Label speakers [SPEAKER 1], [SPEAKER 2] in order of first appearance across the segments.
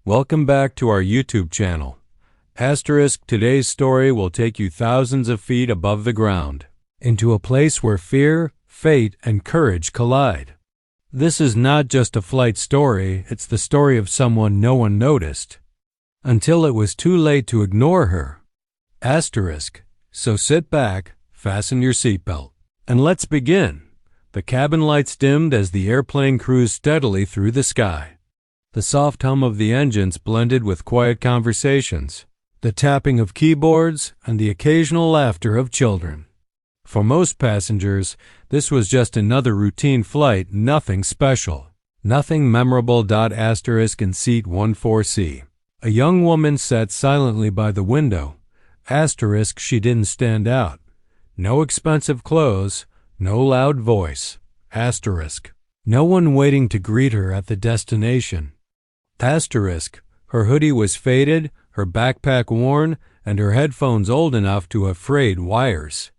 [SPEAKER 1] Welcome back to our YouTube channel. Today's story will take you thousands of feet above the ground, into a place where fear, fate, and courage collide. This is not just a flight story, it's the story of someone no one noticed, until it was too late to ignore her. So sit back, fasten your seatbelt, and let's begin. The cabin lights dimmed as the airplane cruised steadily through the sky. The soft hum of the engines blended with quiet conversations, the tapping of keyboards, and the occasional laughter of children. For most passengers, this was just another routine flight, nothing special, nothing memorable. In seat 14C, a young woman sat silently by the window. She didn't stand out. No expensive clothes, no loud voice. No one waiting to greet her at the destination. Her hoodie was faded, her backpack worn, and her headphones old enough to have frayed wires.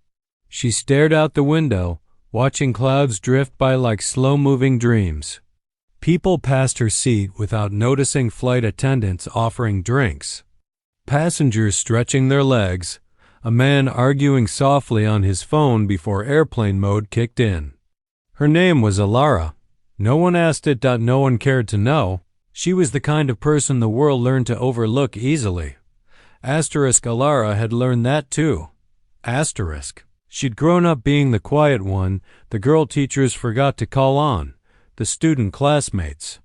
[SPEAKER 1] She stared out the window, watching clouds drift by like slow-moving dreams. People passed her seat without noticing, flight attendants offering drinks, passengers stretching their legs, a man arguing softly on his phone before airplane mode kicked in. Her name was Alara. No one asked it. No one cared to know. She was the kind of person the world learned to overlook easily. Alara had learned that too. She'd grown up being the quiet one, the girl teachers forgot to call on, the student classmates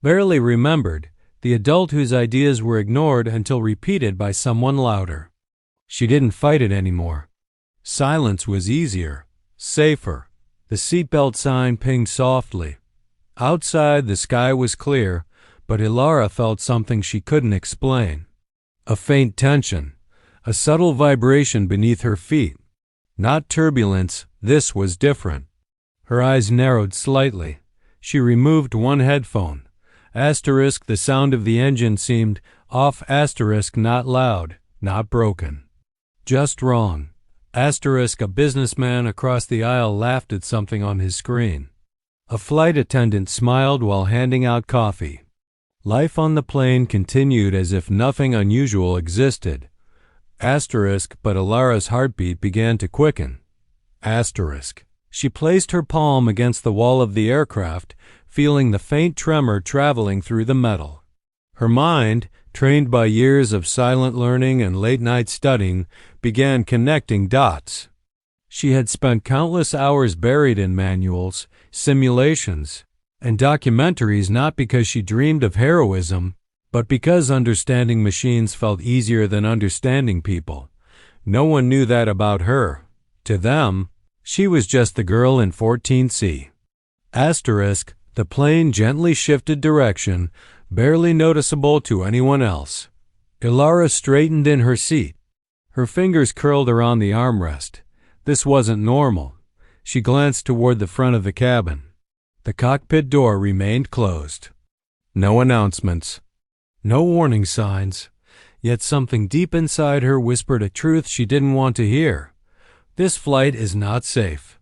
[SPEAKER 1] barely remembered, the adult whose ideas were ignored until repeated by someone louder. She didn't fight it anymore. Silence was easier, safer. The seatbelt sign pinged softly. Outside, the sky was clear, but Alara felt something she couldn't explain. A faint tension, a subtle vibration beneath her feet. Not turbulence, this was different. Her eyes narrowed slightly. She removed one headphone. The sound of the engine seemed off. Not loud, not broken. Just wrong. A businessman across the aisle laughed at something on his screen. A flight attendant smiled while handing out coffee. Life on the plane continued as if nothing unusual existed. But Alara's heartbeat began to quicken. She placed her palm against the wall of the aircraft, feeling the faint tremor traveling through the metal. Her mind, trained by years of silent learning and late-night studying, began connecting dots. She had spent countless hours buried in manuals, simulations, and documentaries, not because she dreamed of heroism, but because understanding machines felt easier than understanding people. No one knew that about her. To them, she was just the girl in 14C. The plane gently shifted direction, barely noticeable to anyone else. Alara straightened in her seat. Her fingers curled around the armrest. This wasn't normal. She glanced toward the front of the cabin. The cockpit door remained closed. No announcements. No warning signs. Yet something deep inside her whispered a truth she didn't want to hear. This flight is not safe.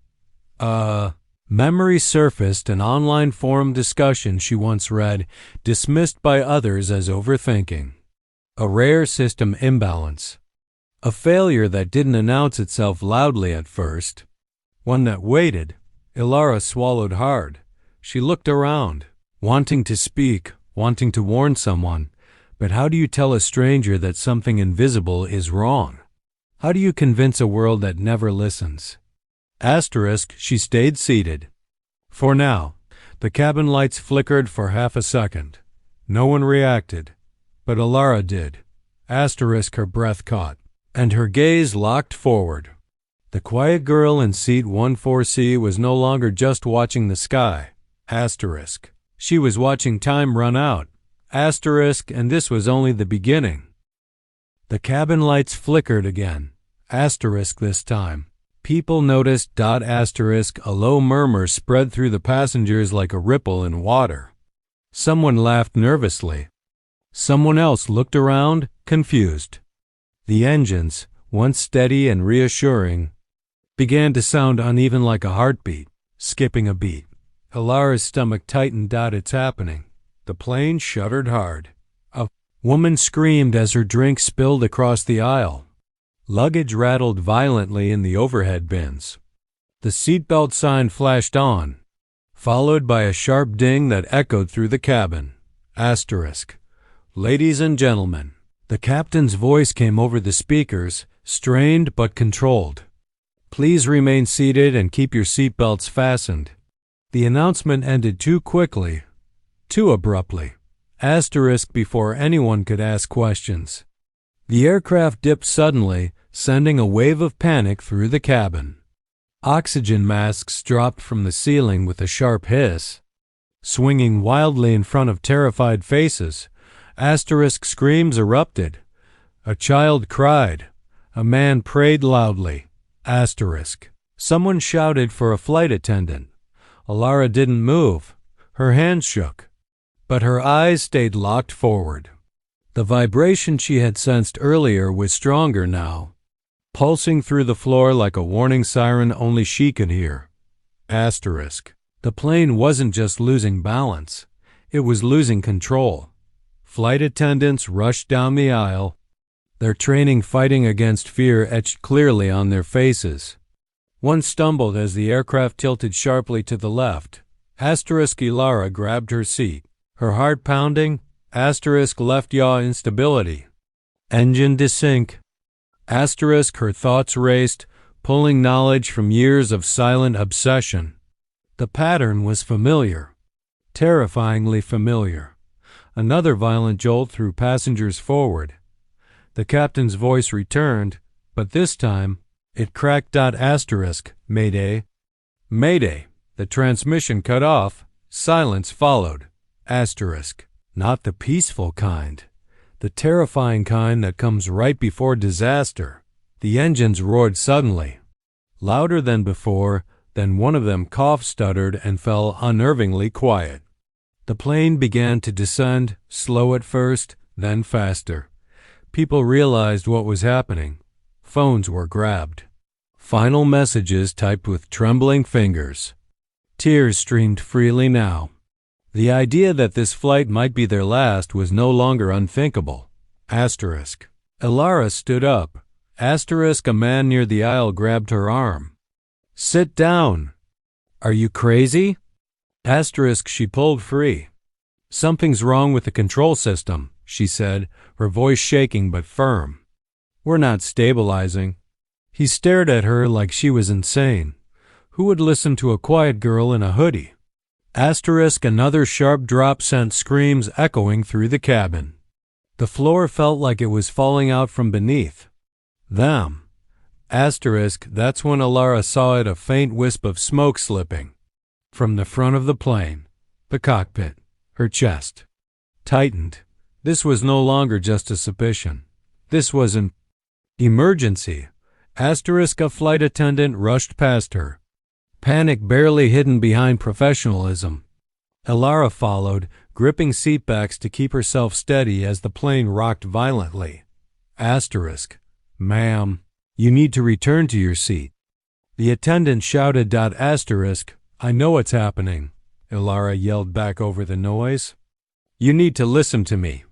[SPEAKER 1] Memory surfaced, an online forum discussion she once read, dismissed by others as overthinking. A rare system imbalance. A failure that didn't announce itself loudly at first. One that waited. Alara swallowed hard. She looked around, wanting to speak, wanting to warn someone. But how do you tell a stranger that something invisible is wrong? How do you convince a world that never listens? She stayed seated. For now, the cabin lights flickered for half a second. No one reacted, but Alara did. Her breath caught, and her gaze locked forward. The quiet girl in seat 14C was no longer just watching the sky. She was watching time run out. And this was only the beginning. The cabin lights flickered again. This time. People noticed. A low murmur spread through the passengers like a ripple in water. Someone laughed nervously. Someone else looked around, confused. The engines, once steady and reassuring, began to sound uneven like a heartbeat, skipping a beat. Alara's stomach tightened. It's happening. The plane shuddered hard. A Woman screamed as her drink spilled across the aisle. Luggage rattled violently in the overhead bins. The seatbelt sign flashed on, followed by a sharp ding that echoed through the cabin. Asterisk. Ladies and gentlemen. The captain's voice came over the speakers, strained but controlled. Please remain seated and keep your seatbelts fastened. The announcement ended too quickly, too abruptly. Asterisk before anyone could ask questions. The aircraft dipped suddenly, sending a wave of panic through the cabin. Oxygen masks dropped from the ceiling with a sharp hiss. Swinging wildly in front of terrified faces, asterisk screams erupted. A child cried. A man prayed loudly. Asterisk. Someone shouted for a flight attendant. Alara didn't move. Her hands shook, but her eyes stayed locked forward. The vibration she had sensed earlier was stronger now, pulsing through the floor like a warning siren only she could hear. Asterisk. The plane wasn't just losing balance, it was losing control. Flight attendants rushed down the aisle, their training fighting against fear etched clearly on their faces. One stumbled as the aircraft tilted sharply to the left. Asterisk Ilara grabbed her seat, her heart pounding. Asterisk left yaw instability. Engine desync. Asterisk her thoughts raced, pulling knowledge from years of silent obsession. The pattern was familiar, terrifyingly familiar. Another violent jolt threw passengers forward. The captain's voice returned, but this time it cracked. Asterisk, Mayday. Mayday. The transmission cut off. Silence followed. Asterisk. Not the peaceful kind. The terrifying kind that comes right before disaster. The engines roared suddenly. Louder than before, then one of them coughed, stuttered, and fell unnervingly quiet. The plane began to descend, slow at first, then faster. People realized what was happening. Phones were grabbed. Final messages typed with trembling fingers. Tears streamed freely now. The idea that this flight might be their last was no longer unthinkable. Asterisk. Ilara stood up. Asterisk. A man near the aisle grabbed her arm. Sit down. Are you crazy? Asterisk. She pulled free. Something's wrong with the control system, she said, her voice shaking but firm. We're not stabilizing. He stared at her like she was insane. Who would listen to a quiet girl in a hoodie? Asterisk. Another sharp drop sent screams echoing through the cabin. The floor felt like it was falling out from beneath them. Asterisk. That's when Ilara saw it, a faint wisp of smoke slipping from the front of the plane. The cockpit. Her chest tightened. This was no longer just a suspicion. This was an emergency. Asterisk. A flight attendant rushed past her, panic barely hidden behind professionalism. Ilara followed, gripping seatbacks to keep herself steady as the plane rocked violently. Asterisk. Ma'am, you need to return to your seat. The attendant shouted. Asterisk. I know what's happening, Ilara yelled back over the noise. You need to listen to me.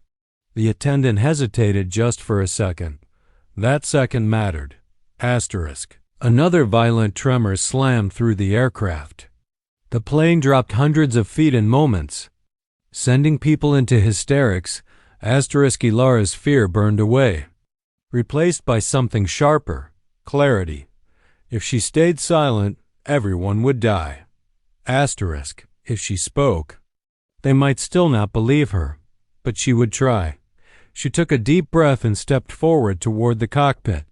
[SPEAKER 1] The attendant hesitated just for a second. That second mattered. Asterisk. Another violent tremor slammed through the aircraft. The plane dropped hundreds of feet in moments, sending people into hysterics. Asterisk. Ilara's fear burned away, replaced by something sharper, clarity. If she stayed silent, everyone would die. Asterisk. If she spoke, they might still not believe her, but she would try. She took a deep breath and stepped forward toward the cockpit,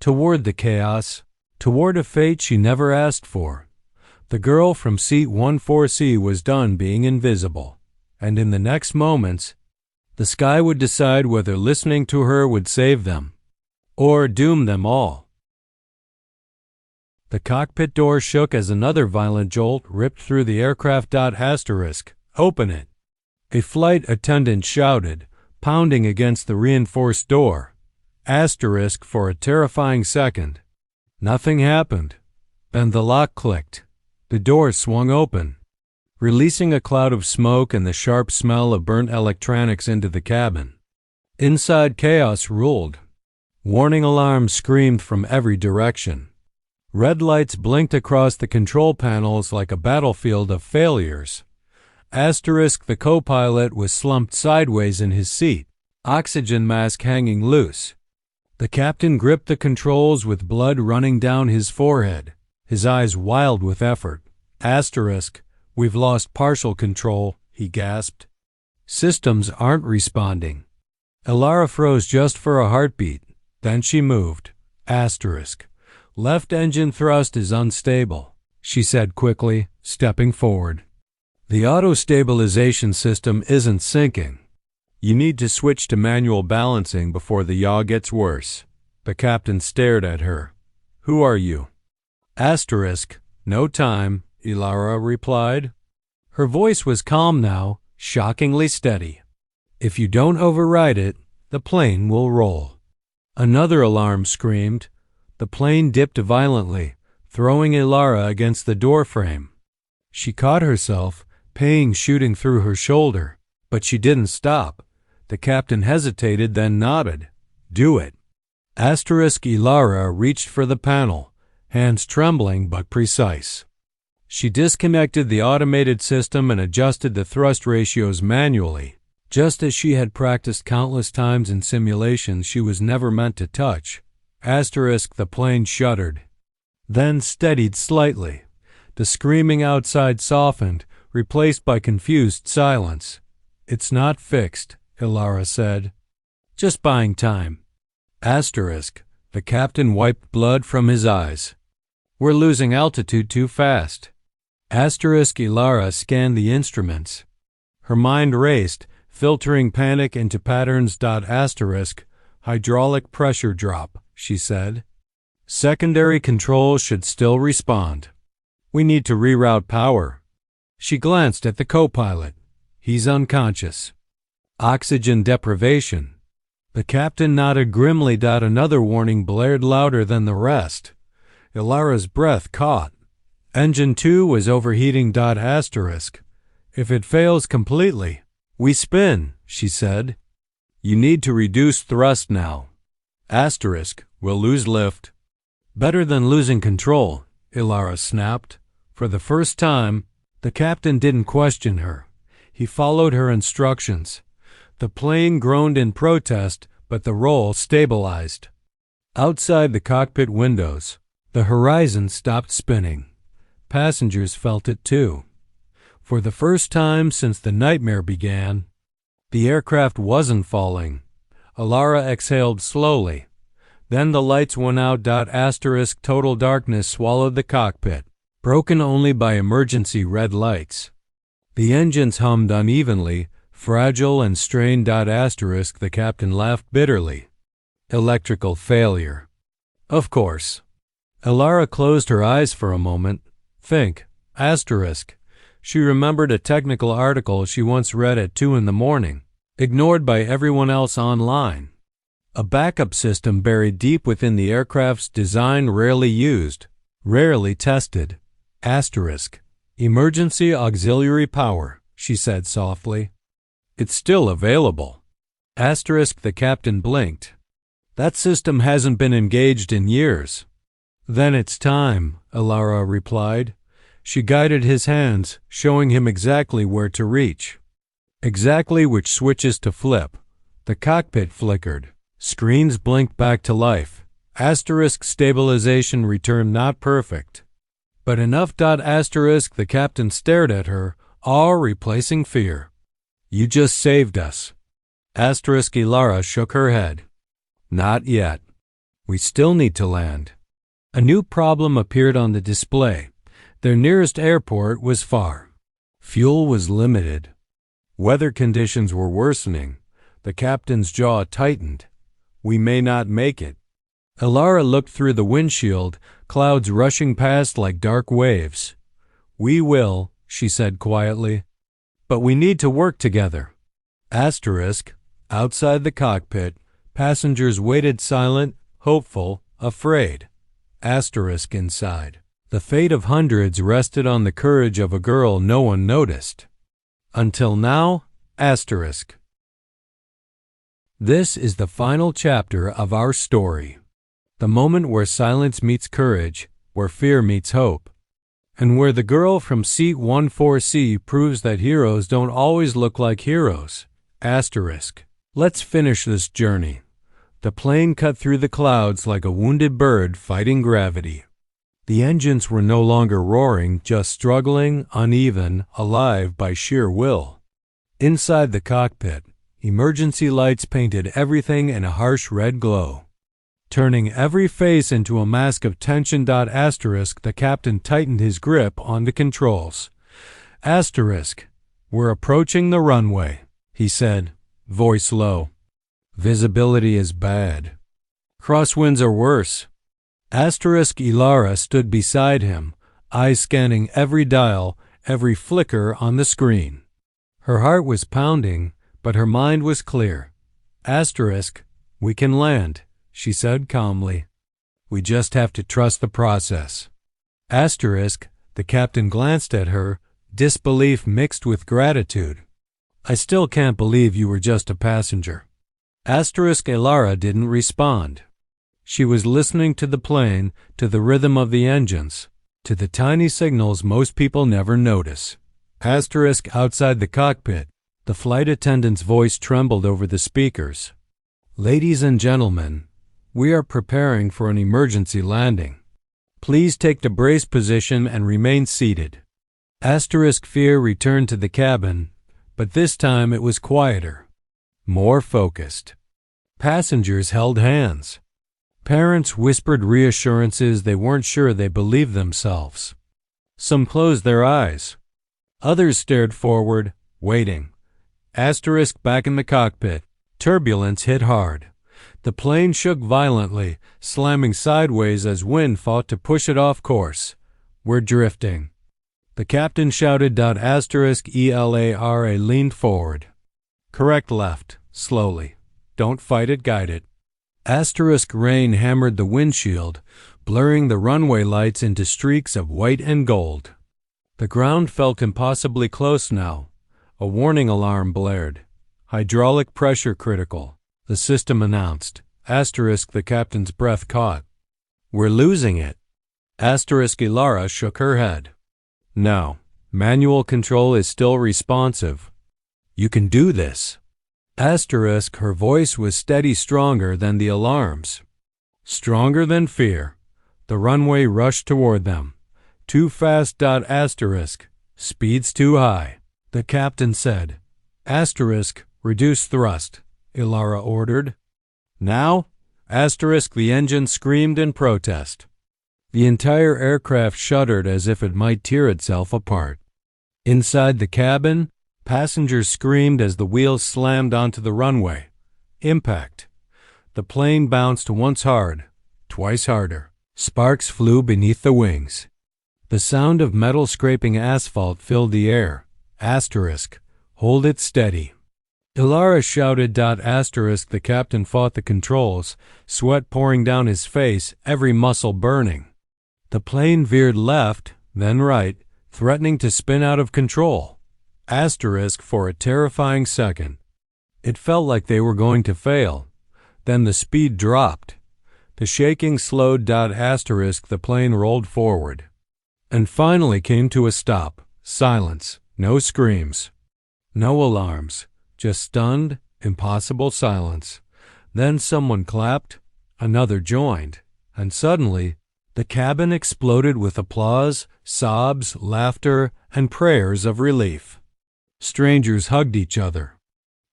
[SPEAKER 1] toward the chaos, toward a fate she never asked for. The girl from seat 14C was done being invisible, and in the next moments, the sky would decide whether listening to her would save them or doom them all. The cockpit door shook as another violent jolt ripped through the aircraft. Asterisk. Open it. A flight attendant shouted, pounding against the reinforced door. Asterisk. For a terrifying second, nothing happened. Then the lock clicked. The door swung open, releasing a cloud of smoke and the sharp smell of burnt electronics into the cabin. Inside, chaos ruled. Warning alarms screamed from every direction. Red lights blinked across the control panels like a battlefield of failures. Asterisk, the co-pilot, was slumped sideways in his seat, oxygen mask hanging loose. The captain gripped the controls with blood running down his forehead, his eyes wild with effort. Asterisk, we've lost partial control, he gasped. Systems aren't responding. Ilara froze just for a heartbeat. Then she moved. Asterisk, left engine thrust is unstable, she said quickly, stepping forward. The auto-stabilization system isn't syncing. You need to switch to manual balancing before the yaw gets worse. The captain stared at her. Who are you? Asterisk, no time, Ilara replied. Her voice was calm now, shockingly steady. If you don't override it, the plane will roll. Another alarm screamed. The plane dipped violently, throwing Ilara against the doorframe. She caught herself, pain shooting through her shoulder, but she didn't stop. The captain hesitated, then nodded. Do it. Asterisk, Ilara reached for the panel, hands trembling but precise. She disconnected the automated system and adjusted the thrust ratios manually, just as she had practiced countless times in simulations she was never meant to touch. Asterisk, the plane shuddered, then steadied slightly. The screaming outside softened, replaced by confused silence. It's not fixed, Ilara said. Just buying time. Asterisk, the captain wiped blood from his eyes. We're losing altitude too fast. Asterisk, Ilara scanned the instruments. Her mind raced, filtering panic into patterns. Asterisk, hydraulic pressure drop, she said. Secondary controls should still respond. We need to reroute power. She glanced at the co-pilot. He's unconscious. Oxygen deprivation. The captain nodded grimly. Another warning blared louder than the rest. Ilara's breath caught. Engine 2 was overheating. Asterisk. If it fails completely, we spin, she said. You need to reduce thrust now. Asterisk, we'll lose lift. Better than losing control, Ilara snapped. For the first time, the captain didn't question her. He followed her instructions. The plane groaned in protest, but the roll stabilized. Outside the cockpit windows, the horizon stopped spinning. Passengers felt it too. For the first time since the nightmare began, the aircraft wasn't falling. Ilara exhaled slowly. Then the lights went out. Asterisk, total darkness swallowed the cockpit, broken only by emergency red lights. The engines hummed unevenly, fragile and strained. Asterisk, the captain laughed bitterly. Electrical failure. Of course. Ilara closed her eyes for a moment. Think. Asterisk. She remembered a technical article she once read at 2 a.m, ignored by everyone else online. A backup system buried deep within the aircraft's design, rarely used, rarely tested. Asterisk. Emergency auxiliary power, she said softly. It's still available. Asterisk, the captain blinked. That system hasn't been engaged in years. Then it's time, Ilara replied. She guided his hands, showing him exactly where to reach. Exactly which switches to flip. The cockpit flickered. Screens blinked back to life. Asterisk, stabilization returned, not perfect, but enough. Asterisk, the captain stared at her, awe replacing fear. You just saved us. Asterisk, Ilara shook her head. Not yet. We still need to land. A new problem appeared on the display. Their nearest airport was far. Fuel was limited. Weather conditions were worsening. The captain's jaw tightened. We may not make it. Ilara looked through the windshield, clouds rushing past like dark waves. We will, she said quietly. But we need to work together. Asterisk, outside the cockpit, passengers waited silent, hopeful, afraid. Asterisk, inside. The fate of hundreds rested on the courage of a girl no one noticed. Until now, asterisk. This is the final chapter of our story. The moment where silence meets courage, where fear meets hope, and where the girl from Seat 14C proves that heroes don't always look like heroes. Asterisk. Let's finish this journey. The plane cut through the clouds like a wounded bird fighting gravity. The engines were no longer roaring, just struggling, uneven, alive by sheer will. Inside the cockpit, emergency lights painted everything in a harsh red glow, turning every face into a mask of tension. Asterisk. The captain tightened his grip on the controls. Asterisk. We're approaching the runway, he said, voice low. Visibility is bad. Crosswinds are worse. Asterisk. Ilara stood beside him, eyes scanning every dial, every flicker on the screen. Her heart was pounding, but her mind was clear. Asterisk. We can land, she said calmly. We just have to trust the process. Asterisk. The captain glanced at her, disbelief mixed with gratitude. I still can't believe you were just a passenger. Asterisk. Ilara didn't respond. She was listening to the plane, to the rhythm of the engines, to the tiny signals most people never notice. Asterisk. Outside the cockpit, the flight attendant's voice trembled over the speakers. Ladies and gentlemen, we are preparing for an emergency landing. Please take the brace position and remain seated. Asterisk. Fear returned to the cabin, but this time it was quieter, more focused. Passengers held hands. Parents whispered reassurances they weren't sure they believed themselves. Some closed their eyes. Others stared forward, waiting. Asterisk. Back in the cockpit, turbulence hit hard. The plane shook violently, slamming sideways as wind fought to push it off course. We're drifting. The captain shouted. Asterisk. Elara leaned forward. Correct left, slowly. Don't fight it, guide it. Asterisk. Rain hammered the windshield, blurring the runway lights into streaks of white and gold. The ground felt impossibly close now. A warning alarm blared. Hydraulic pressure critical, the system announced. Asterisk. The captain's breath caught. We're losing it. Asterisk. Ilara shook her head. No, manual control is still responsive. You can do this. Asterisk. Her voice was steady, stronger than the alarms. Stronger than fear. The runway rushed toward them. Too fast. Asterisk. Speed's too high, the captain said. Asterisk. Reduce thrust, Ilara ordered. Now? Asterisk. The engine screamed in protest. The entire aircraft shuddered as if it might tear itself apart. Inside the cabin, passengers screamed as the wheels slammed onto the runway. Impact. The plane bounced once hard, twice harder. Sparks flew beneath the wings. The sound of metal scraping asphalt filled the air. Asterisk. Hold it steady. Ilara shouted. Asterisk. The captain fought the controls, sweat pouring down his face, every muscle burning. The plane veered left, then right, threatening to spin out of control. Asterisk. For a terrifying second, it felt like they were going to fail. Then the speed dropped. The shaking slowed. Asterisk. The plane rolled forward, and finally came to a stop. Silence. No screams. No alarms. Just stunned, impossible silence. Then someone clapped, another joined, and suddenly the cabin exploded with applause, sobs, laughter, and prayers of relief. Strangers hugged each other.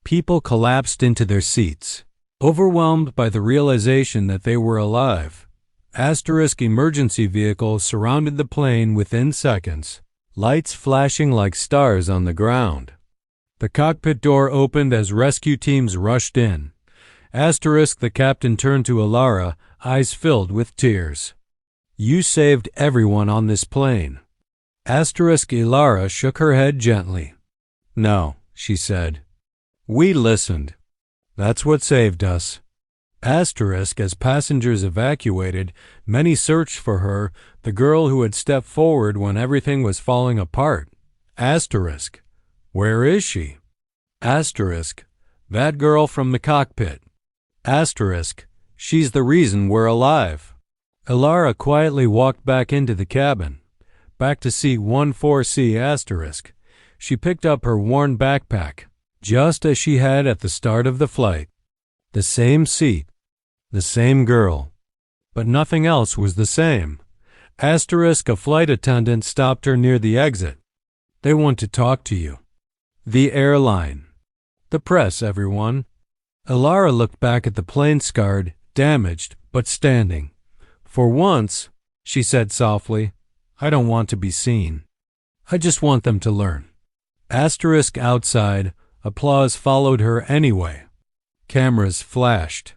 [SPEAKER 1] People collapsed into their seats, overwhelmed by the realization that they were alive. Asterisk. Emergency vehicles surrounded the plane within seconds, lights flashing like stars on the ground. The cockpit door opened as rescue teams rushed in. Asterisk. The captain turned to Ilara, eyes filled with tears. You saved everyone on this plane. Asterisk. Ilara shook her head gently. No, she said. We listened. That's what saved us. Asterisk. As passengers evacuated, many searched for her, the girl who had stepped forward when everything was falling apart. Asterisk. Where is she? Asterisk. That girl from the cockpit. Asterisk, she's the reason we're alive. Elara quietly walked back into the cabin, back to seat 14C asterisk. She picked up her worn backpack, just as she had at the start of the flight. The same seat, the same girl. But nothing else was the same. Asterisk, a flight attendant stopped her near the exit. They want to talk to you. The airline. The press, everyone. Elara looked back at the plane, scarred, damaged, but standing. For once, she said softly, I don't want to be seen. I just want them to learn. Asterisk outside, applause followed her anyway. Cameras flashed.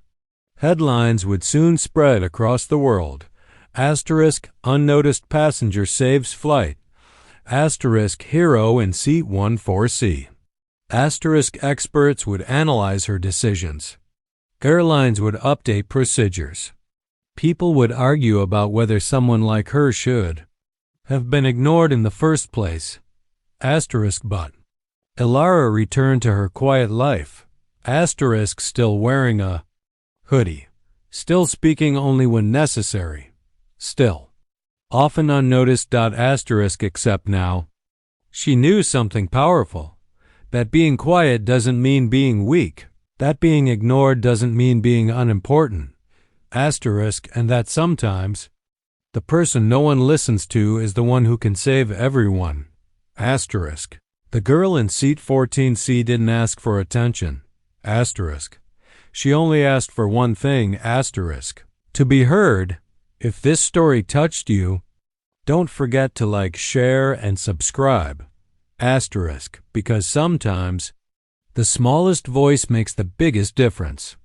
[SPEAKER 1] Headlines would soon spread across the world. Asterisk, unnoticed passenger saves flight. Asterisk, hero in seat 14C. Asterisk, experts would analyze her decisions. Airlines would update procedures. People would argue about whether someone like her should have been ignored in the first place. Asterisk, but Elara returned to her quiet life. Asterisk, still wearing a hoodie. Still speaking only when necessary. Still often unnoticed. Asterisk, except now she knew something powerful. That being quiet doesn't mean being weak. That being ignored doesn't mean being unimportant. Asterisk, and that sometimes the person no one listens to is the one who can save everyone. Asterisk. The girl in seat 14C didn't ask for attention. Asterisk. She only asked for one thing. Asterisk. To be heard. If this story touched you, don't forget to like, share, and subscribe. Asterisk. Because sometimes the smallest voice makes the biggest difference.